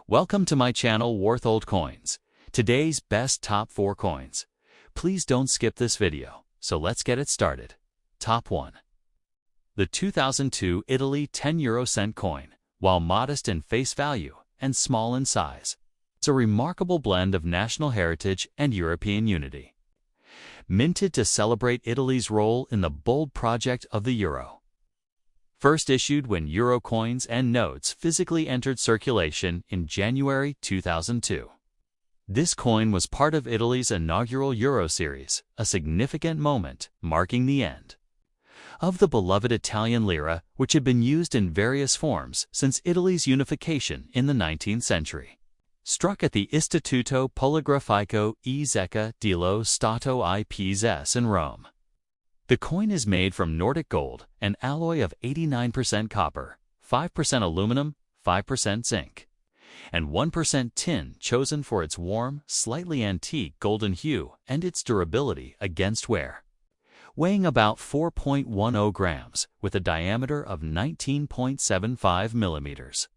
Welcome to my channel Worth Old Coins. Today's best top 4 coins. Please don't skip this video, so let's get it started. Top 1. The 2002 Italy 10 euro cent coin. While modest in face value and small in size, it's a remarkable blend of national heritage and European unity. Minted to celebrate Italy's role in the bold project of the euro. First issued when euro coins and notes physically entered circulation in January 2002. This coin was part of Italy's inaugural Euro series, a significant moment marking the end of the beloved Italian lira, which had been used in various forms since Italy's unification in the 19th century. Struck at the Istituto Poligrafico e Zecca dello Stato I Pisa in Rome. The coin is made from Nordic gold, an alloy of 89% copper, 5% aluminum, 5% zinc, and 1% tin, chosen for its warm, slightly antique golden hue and its durability against wear. Weighing about 4.10 grams, with a diameter of 19.75 millimeters.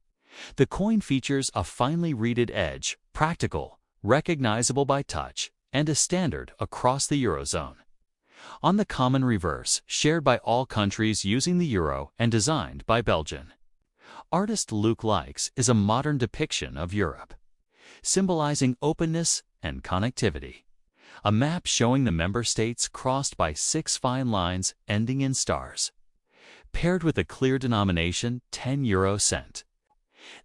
The coin features a finely reeded edge, practical, recognizable by touch, and a standard across the Eurozone. On the common reverse, shared by all countries using the euro and designed by Belgian artist Luc Likes, is a modern depiction of Europe, symbolizing openness and connectivity. A map showing the member states crossed by 6 fine lines ending in stars, paired with a clear denomination 10 euro cent.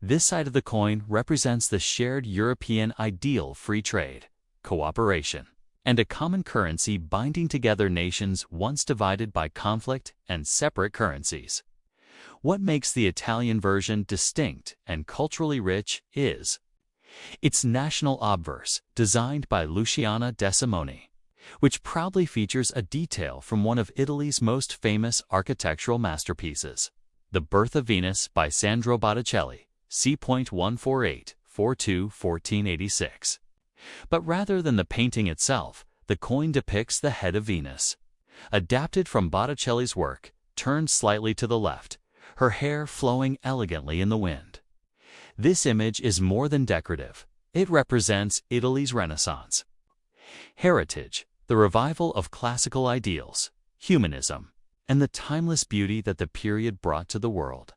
This side of the coin represents the shared European ideal: free trade, cooperation, and a common currency binding together nations once divided by conflict and separate currencies. What makes the Italian version distinct and culturally rich is its national obverse, designed by Luciana de Simone, which proudly features a detail from one of Italy's most famous architectural masterpieces, The Birth of Venus by Sandro Botticelli, c.14842-1486. But rather than the painting itself, the coin depicts the head of Venus, adapted from Botticelli's work, turned slightly to the left, her hair flowing elegantly in the wind. This image is more than decorative. It represents Italy's Renaissance heritage, the revival of classical ideals, humanism, and the timeless beauty that the period brought to the world.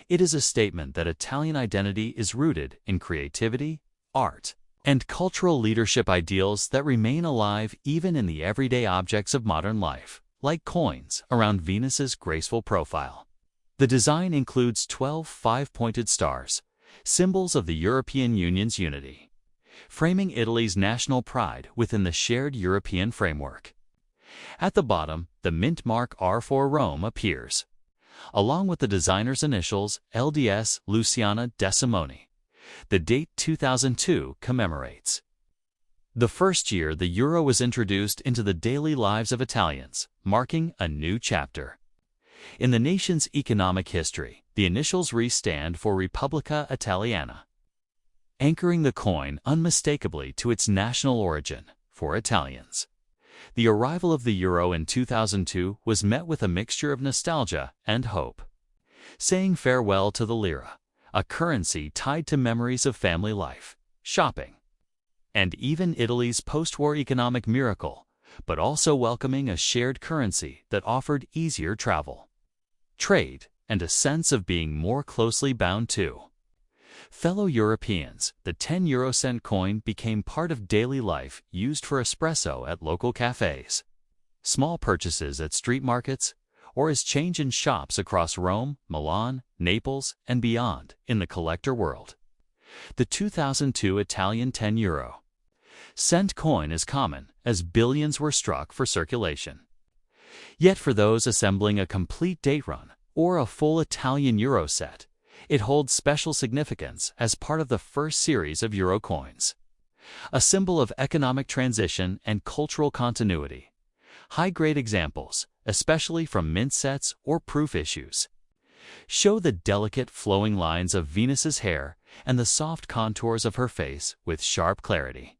It is a statement that Italian identity is rooted in creativity, art, and cultural leadership ideals that remain alive even in the everyday objects of modern life, like coins around Venus's graceful profile. The design includes 12 5-pointed stars, symbols of the European Union's unity, framing Italy's national pride within the shared European framework. At the bottom, the mint mark R for Rome appears, along with the designer's initials LDS Luciana de Simone. The date 2002 commemorates the first year the euro was introduced into the daily lives of Italians, marking a new chapter in the nation's economic history. The initials RE stand for Repubblica Italiana, anchoring the coin unmistakably to its national origin. For Italians, the arrival of the euro in 2002 was met with a mixture of nostalgia and hope, saying farewell to the lira, a currency tied to memories of family life, shopping, and even Italy's post-war economic miracle, but also welcoming a shared currency that offered easier travel, trade, and a sense of being more closely bound to fellow Europeans. The 10 euro cent coin became part of daily life, used for espresso at local cafes, small purchases at street markets, or as change in shops across Rome, Milan, Naples, and beyond in the collector world. The 2002 Italian 10 euro cent coin is common, as billions were struck for circulation. Yet for those assembling a complete date run or a full Italian euro set, it holds special significance as part of the first series of euro coins, a symbol of economic transition and cultural continuity. High-grade examples, especially from mint sets or proof issues, show the delicate flowing lines of Venus's hair and the soft contours of her face with sharp clarity,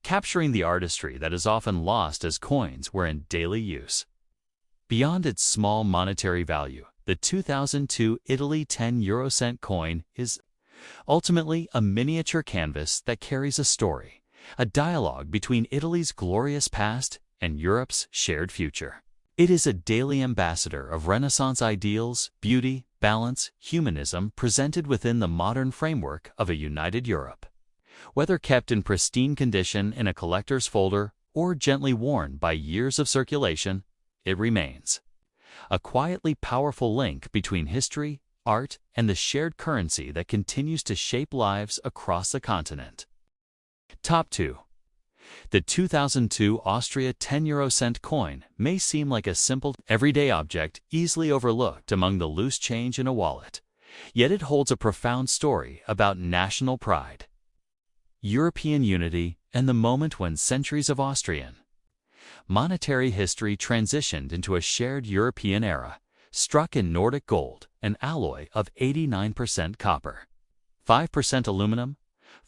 capturing the artistry that is often lost as coins were in daily use. Beyond its small monetary value, the 2002 Italy 10 euro cent coin is Ultimately, a miniature canvas that carries a story, a dialogue between Italy's glorious past and Europe's shared future. It is a daily ambassador of Renaissance ideals, beauty, balance, humanism presented within the modern framework of a united Europe. Whether kept in pristine condition in a collector's folder or gently worn by years of circulation, it remains a quietly powerful link between history, art, and the shared currency that continues to shape lives across the continent. Top 2. The 2002 Austria 10 € coin may seem like a simple, everyday object easily overlooked among the loose change in a wallet, yet it holds a profound story about national pride, European unity, and the moment when centuries of Austrian monetary history transitioned into a shared European era, struck in Nordic gold, an alloy of 89% copper, 5% aluminum,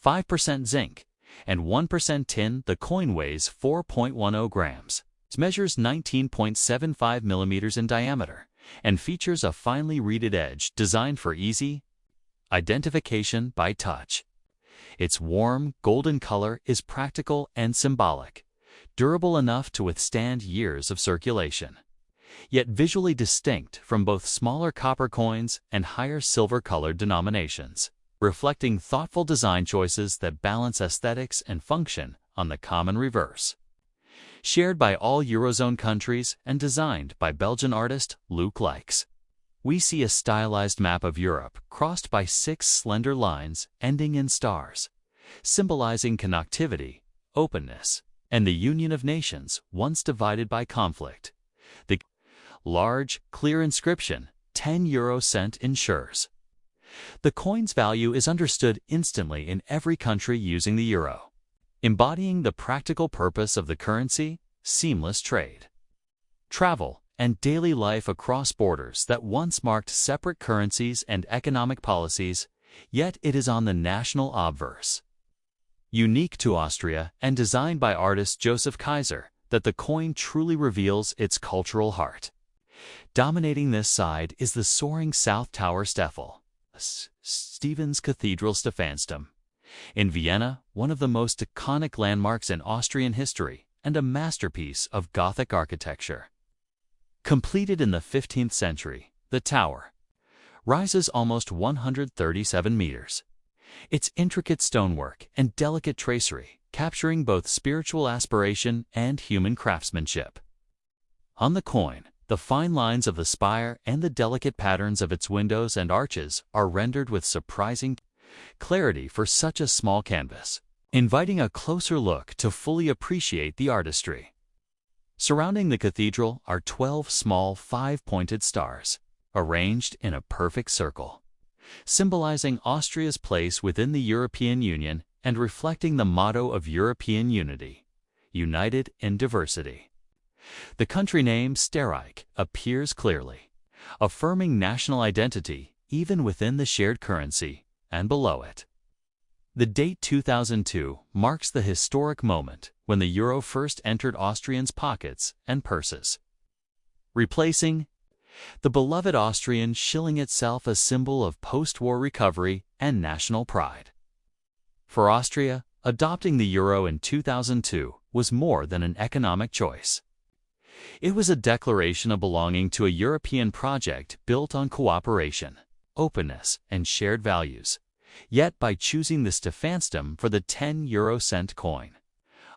5% zinc, and 1% tin. The coin weighs 4.10 grams, measures 19.75 millimeters in diameter, and features a finely reeded edge designed for easy identification by touch. Its warm, golden color is practical and symbolic, durable enough to withstand years of circulation, yet visually distinct from both smaller copper coins and higher silver-colored denominations, reflecting thoughtful design choices that balance aesthetics and function on the common reverse. Shared by all Eurozone countries and designed by Belgian artist Luc Likes, we see a stylized map of Europe crossed by 6 slender lines ending in stars, symbolizing connectivity, openness, and the union of nations once divided by conflict. The large, clear inscription, 10 € ensures the coin's value is understood instantly in every country using the euro, embodying the practical purpose of the currency: seamless trade, travel, and daily life across borders that once marked separate currencies and economic policies, yet it is on the national obverse, unique to Austria and designed by artist Joseph Kaiser, that the coin truly reveals its cultural heart. Dominating this side is the soaring South Tower Steffel, Stephen's Cathedral Stephansdom, in Vienna, one of the most iconic landmarks in Austrian history and a masterpiece of Gothic architecture. Completed in the 15th century, the tower rises almost 137 meters. Its intricate stonework and delicate tracery capturing both spiritual aspiration and human craftsmanship. On the coin, the fine lines of the spire and the delicate patterns of its windows and arches are rendered with surprising clarity for such a small canvas, inviting a closer look to fully appreciate the artistry. Surrounding the cathedral are 12 small 5-pointed stars, arranged in a perfect circle, symbolizing Austria's place within the European Union and reflecting the motto of European unity: united in diversity. The country name Österreich appears clearly, affirming national identity even within the shared currency, and below it, the date 2002 marks the historic moment when the euro first entered Austrians' pockets and purses, replacing the beloved Austrian shilling itself a symbol of post-war recovery and national pride. For Austria, adopting the euro in 2002 was more than an economic choice. It was a declaration of belonging to a European project built on cooperation, openness, and shared values. Yet by choosing the Stephansdom for the 10 € coin,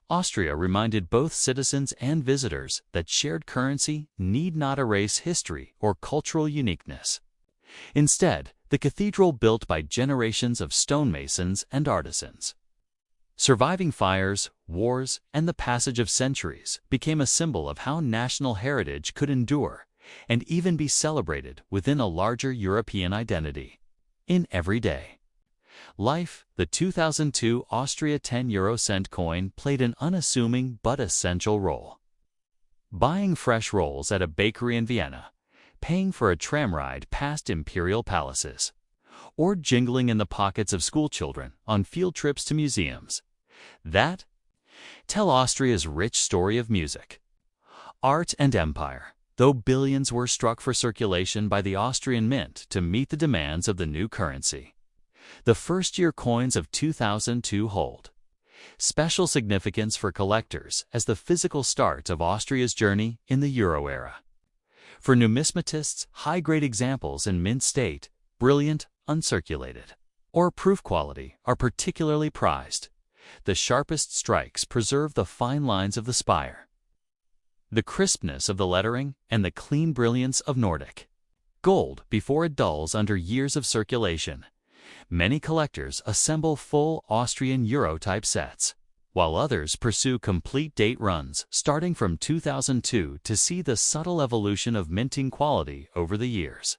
Austria reminded both citizens and visitors that shared currency need not erase history or cultural uniqueness. Instead, the cathedral, built by generations of stonemasons and artisans, surviving fires, wars, and the passage of centuries, became a symbol of how national heritage could endure and even be celebrated within a larger European identity. In everyday life, the 2002 Austria 10 € coin played an unassuming but essential role. Buying fresh rolls at a bakery in Vienna, paying for a tram ride past imperial palaces, or jingling in the pockets of schoolchildren on field trips to museums, that tell Austria's rich story of music, art, and empire, though billions were struck for circulation by the Austrian mint to meet the demands of the new currency. The first-year coins of 2002 hold special significance for collectors as the physical start of Austria's journey in the Euro era. For numismatists, high-grade examples in mint state, brilliant, uncirculated, or proof quality are particularly prized. The sharpest strikes preserve the fine lines of the spire, the crispness of the lettering, and the clean brilliance of Nordic gold before it dulls under years of circulation. Many collectors assemble full Austrian Euro-type sets, while others pursue complete date runs starting from 2002 to see the subtle evolution of minting quality over the years.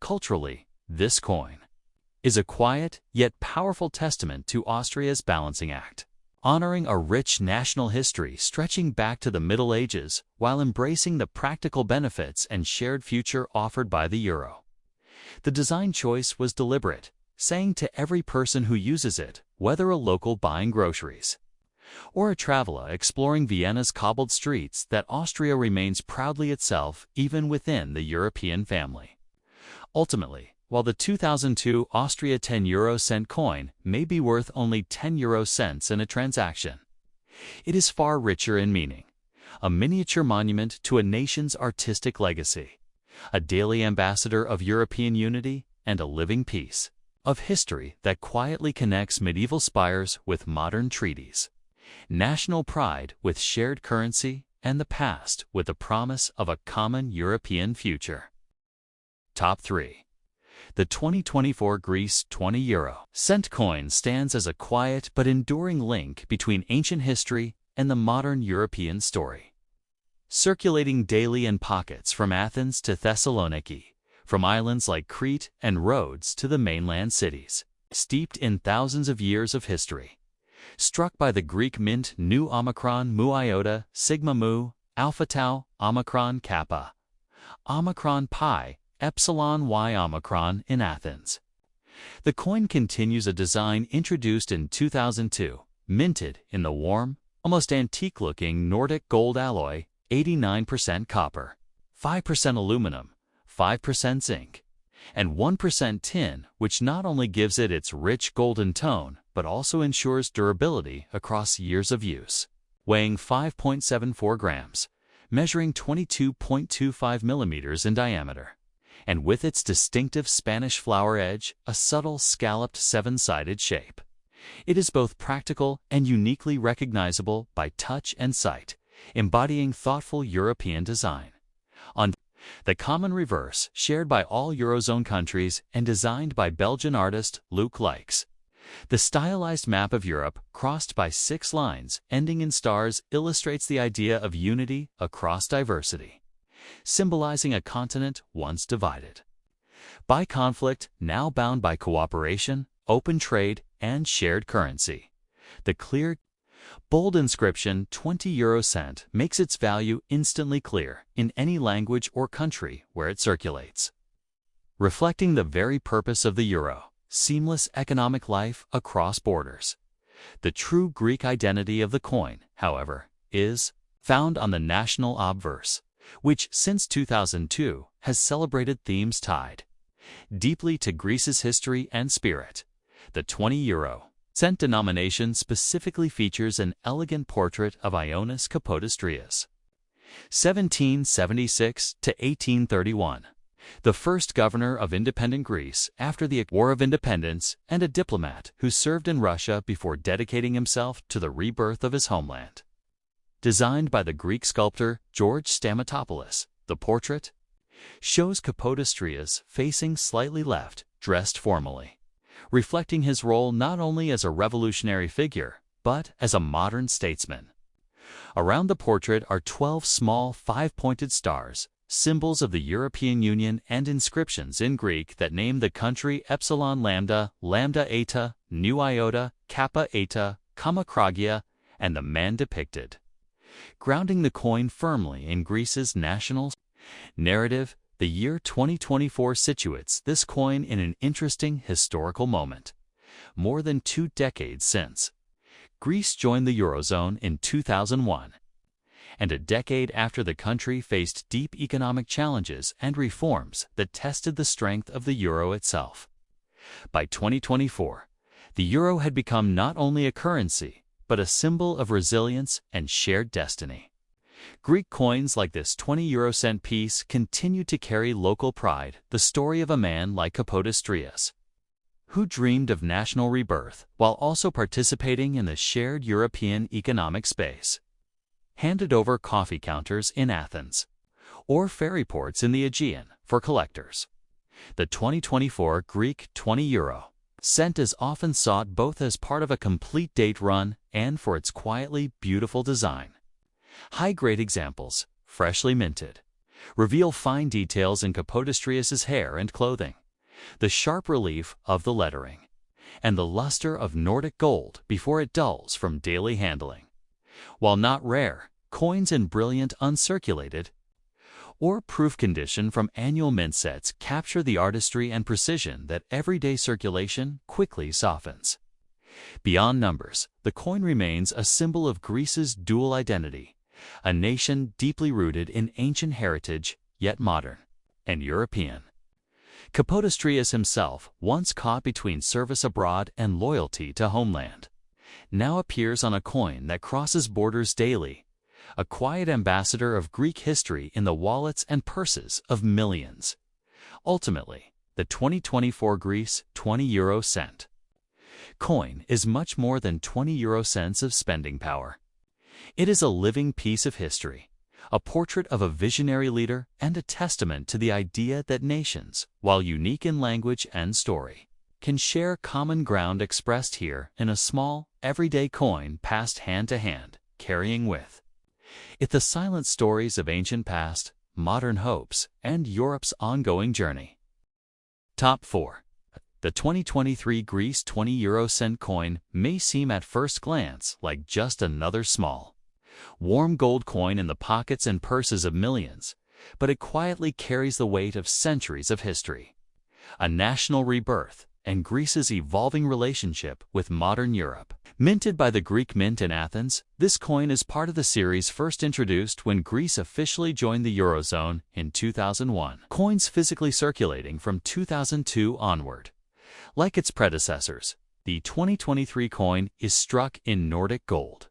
Culturally, this coin is a quiet yet powerful testament to Austria's balancing act, honoring a rich national history stretching back to the Middle Ages while embracing the practical benefits and shared future offered by the euro. The design choice was deliberate, saying to every person who uses it, whether a local buying groceries or a traveler exploring Vienna's cobbled streets, that Austria remains proudly itself even within the European family. Ultimately, while the 2002 Austria 10 euro cent coin may be worth only 10 euro cents in a transaction, it is far richer in meaning, a miniature monument to a nation's artistic legacy, a daily ambassador of European unity, and a living piece of history that quietly connects medieval spires with modern treaties, national pride with shared currency, and the past with the promise of a common European future. Top 3. The 2024 Greece 20 euro cent coin stands as a quiet but enduring link between ancient history and the modern European story. Circulating daily in pockets from Athens to Thessaloniki, from islands like Crete and Rhodes to the mainland cities, steeped in thousands of years of history. Struck by the Greek mint nu omicron mu iota sigma mu alpha tau omicron kappa omicron pi epsilon y omicron in Athens. The coin continues a design introduced in 2002, minted in the warm, almost antique-looking Nordic gold alloy, 89% copper, 5% aluminum, 5% zinc, and 1% tin, which not only gives it its rich golden tone, but also ensures durability across years of use. Weighing 5.74 grams, measuring 22.25 millimeters in diameter, and with its distinctive Spanish flower edge, a subtle scalloped seven-sided shape. It is both practical and uniquely recognizable by touch and sight, embodying thoughtful European design. On the common reverse, shared by all Eurozone countries and designed by Belgian artist Luc Likes, the stylized map of Europe, crossed by 6 lines ending in stars, illustrates the idea of unity across diversity, symbolizing a continent once divided by conflict, now bound by cooperation, open trade, and shared currency. The clear, bold inscription 20 euro cent makes its value instantly clear in any language or country where it circulates, reflecting the very purpose of the euro: seamless economic life across borders. The true Greek identity of the coin, however, is found on the national obverse, which since 2002 has celebrated themes tied deeply to Greece's history and spirit. The 20 euro cent denomination specifically features an elegant portrait of Ioannis Kapodistrias, 1776 to 1831, the first governor of independent Greece after the War of Independence and a diplomat who served in Russia before dedicating himself to the rebirth of his homeland. Designed by the Greek sculptor George Stamatopoulos, the portrait shows Kapodistrias facing slightly left, dressed formally, reflecting his role not only as a revolutionary figure, but as a modern statesman. Around the portrait are 12 small 5-pointed stars, symbols of the European Union, and inscriptions in Greek that name the country Epsilon Lambda, Lambda Eta, Nu Iota, Kappa Eta, Comma Kragia, and the man depicted, grounding the coin firmly in Greece's national narrative. The year 2024 situates this coin in an interesting historical moment. More than 2 decades since Greece joined the Eurozone in 2001, and a decade after the country faced deep economic challenges and reforms that tested the strength of the euro itself. By 2024, the euro had become not only a currency, but a symbol of resilience and shared destiny. Greek coins like this 20-euro-cent piece continue to carry local pride, the story of a man like Kapodistrias, who dreamed of national rebirth while also participating in the shared European economic space. Handed over coffee counters in Athens, or ferry ports in the Aegean for collectors. The 2024 Greek 20-euro cent is often sought both as part of a complete date run and for its quietly beautiful design. High-grade examples, freshly minted, reveal fine details in Kapodistrias' hair and clothing, the sharp relief of the lettering, and the luster of Nordic gold before it dulls from daily handling. While not rare, coins in brilliant uncirculated or proof condition from annual mint sets capture the artistry and precision that everyday circulation quickly softens. Beyond numbers, the coin remains a symbol of Greece's dual identity, a nation deeply rooted in ancient heritage, yet modern and European. Kapodistrias himself, once caught between service abroad and loyalty to homeland, now appears on a coin that crosses borders daily, a quiet ambassador of Greek history in the wallets and purses of millions. Ultimately, the 2024 Greece 20-euro cent coin is much more than 20 euro cents of spending power. It is a living piece of history, a portrait of a visionary leader, and a testament to the idea that nations, while unique in language and story, can share common ground expressed here in a small, everyday coin passed hand to hand, carrying with it the silent stories of ancient past, modern hopes, and Europe's ongoing journey. Top 4. The 2023 Greece 20-euro cent coin may seem at first glance like just another small, warm gold coin in the pockets and purses of millions, but it quietly carries the weight of centuries of history, a national rebirth, and Greece's evolving relationship with modern Europe. Minted by the Greek Mint in Athens, this coin is part of the series first introduced when Greece officially joined the Eurozone in 2001. Coins physically circulating from 2002 onward. Like its predecessors, the 2023 coin is struck in Nordic gold,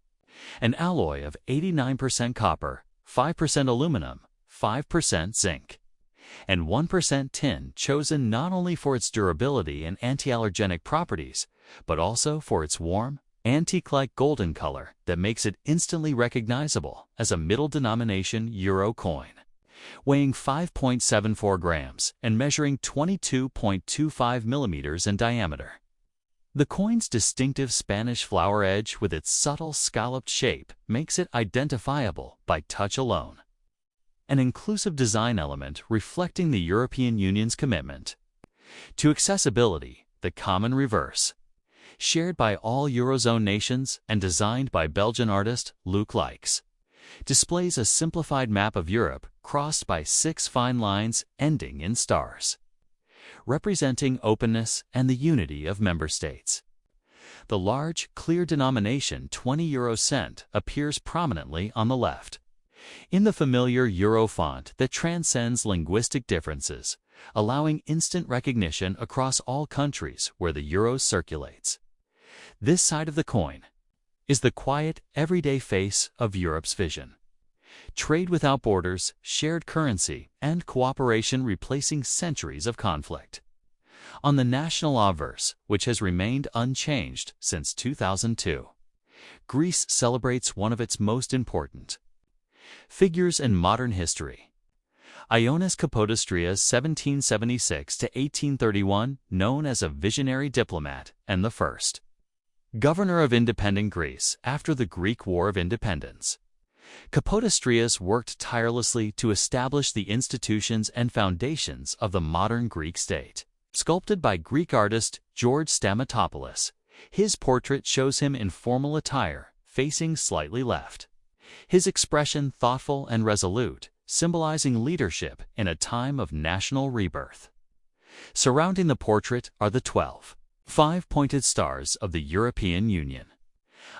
an alloy of 89% copper, 5% aluminum, 5% zinc, and 1% tin, chosen not only for its durability and anti-allergenic properties, but also for its warm, antique-like golden color that makes it instantly recognizable as a middle-denomination euro coin. Weighing 5.74 grams and measuring 22.25 millimeters in diameter. The coin's distinctive Spanish flower edge with its subtle scalloped shape makes it identifiable by touch alone. An inclusive design element reflecting the European Union's commitment to accessibility, the common reverse, shared by all Eurozone nations and designed by Belgian artist Luc Likes, displays a simplified map of Europe crossed by 6 fine lines ending in stars, representing openness and the unity of member states. The large, clear denomination 20-euro cent appears prominently on the left, in the familiar Euro font that transcends linguistic differences, allowing instant recognition across all countries where the euro circulates. This side of the coin is the quiet, everyday face of Europe's vision. Trade without borders, shared currency, and cooperation replacing centuries of conflict. On the national obverse, which has remained unchanged since 2002, Greece celebrates one of its most important figures in modern history. Ioannis Kapodistrias 1776 to 1831, known as a visionary diplomat and the first governor of independent Greece after the Greek War of Independence. Kapodistrias worked tirelessly to establish the institutions and foundations of the modern Greek state. Sculpted by Greek artist George Stamatopoulos, his portrait shows him in formal attire, facing slightly left. His expression thoughtful and resolute, symbolizing leadership in a time of national rebirth. Surrounding the portrait are the 12 five-pointed stars of the European Union,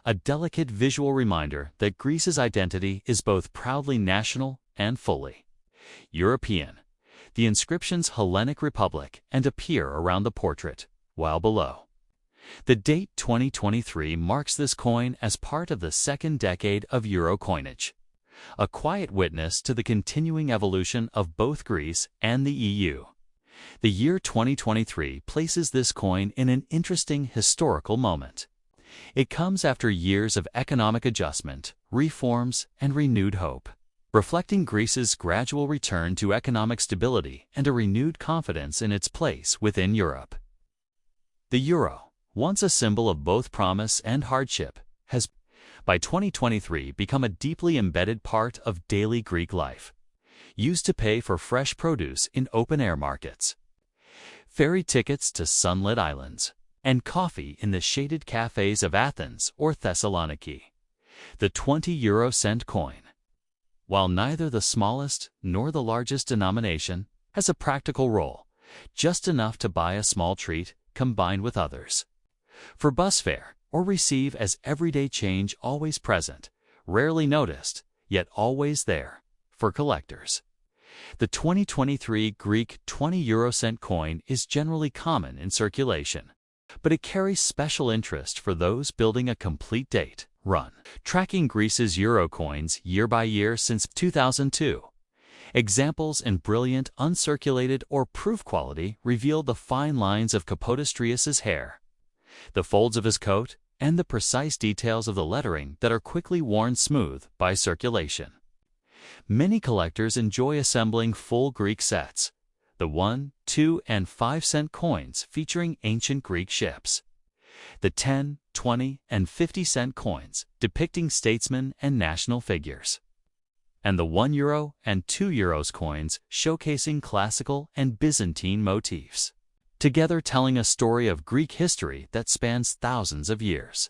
a delicate visual reminder that Greece's identity is both proudly national and fully European. The inscriptions Hellenic Republic and appear around the portrait, while below. The date 2023 marks this coin as part of the second decade of euro coinage, a quiet witness to the continuing evolution of both Greece and the EU. The year 2023 places this coin in an interesting historical moment. It comes after years of economic adjustment, reforms, and renewed hope, reflecting Greece's gradual return to economic stability and a renewed confidence in its place within Europe. The euro, once a symbol of both promise and hardship, has, by 2023, become a deeply embedded part of daily Greek life, used to pay for fresh produce in open-air markets, ferry tickets to sunlit islands, and coffee in the shaded cafes of Athens or Thessaloniki. The 20-euro-cent coin, while neither the smallest nor the largest denomination, has a practical role, just enough to buy a small treat combined with others. For bus fare, or receive as everyday change, always present, rarely noticed, yet always there, for collectors. The 2023 Greek 20-euro-cent coin is generally common in circulation, but it carries special interest for those building a complete date run, tracking Greece's euro coins year by year since 2002. Examples in brilliant, uncirculated, or proof quality reveal the fine lines of Kapodistrias's hair, the folds of his coat, and the precise details of the lettering that are quickly worn smooth by circulation. Many collectors enjoy assembling full Greek sets, the 1, 2, and 5-cent coins featuring ancient Greek ships, the 10, 20, and 50-cent coins depicting statesmen and national figures, and the 1 euro and 2 euros coins showcasing classical and Byzantine motifs, together telling a story of Greek history that spans thousands of years.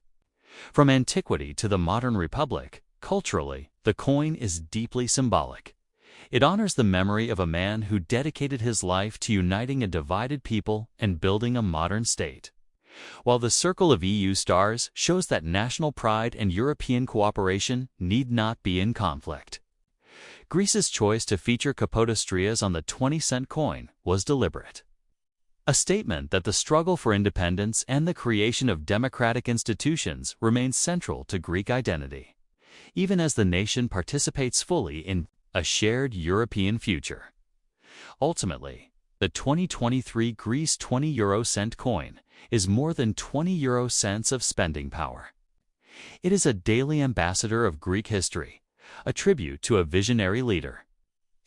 From antiquity to the modern republic, culturally, the coin is deeply symbolic. It honors the memory of a man who dedicated his life to uniting a divided people and building a modern state, while the circle of EU stars shows that national pride and European cooperation need not be in conflict. Greece's choice to feature Kapodistrias on the 20-cent coin was deliberate, a statement that the struggle for independence and the creation of democratic institutions remains central to Greek identity, even as the nation participates fully in a shared European future. Ultimately, the 2023 Greece 20-euro-cent coin is more than 20 euro cents of spending power. It is a daily ambassador of Greek history, a tribute to a visionary leader,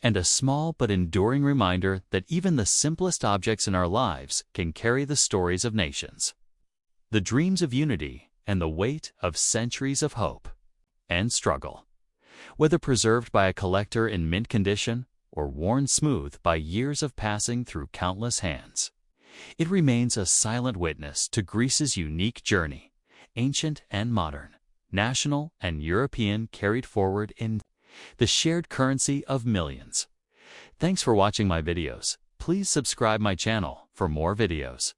and a small but enduring reminder that even the simplest objects in our lives can carry the stories of nations, the dreams of unity, and the weight of centuries of hope and struggle. Whether preserved by a collector in mint condition or worn smooth by years of passing through countless hands, it remains a silent witness to Greece's unique journey, ancient and modern, national and European, carried forward in the shared currency of millions. Thanks for watching my videos. Please subscribe my channel for more videos.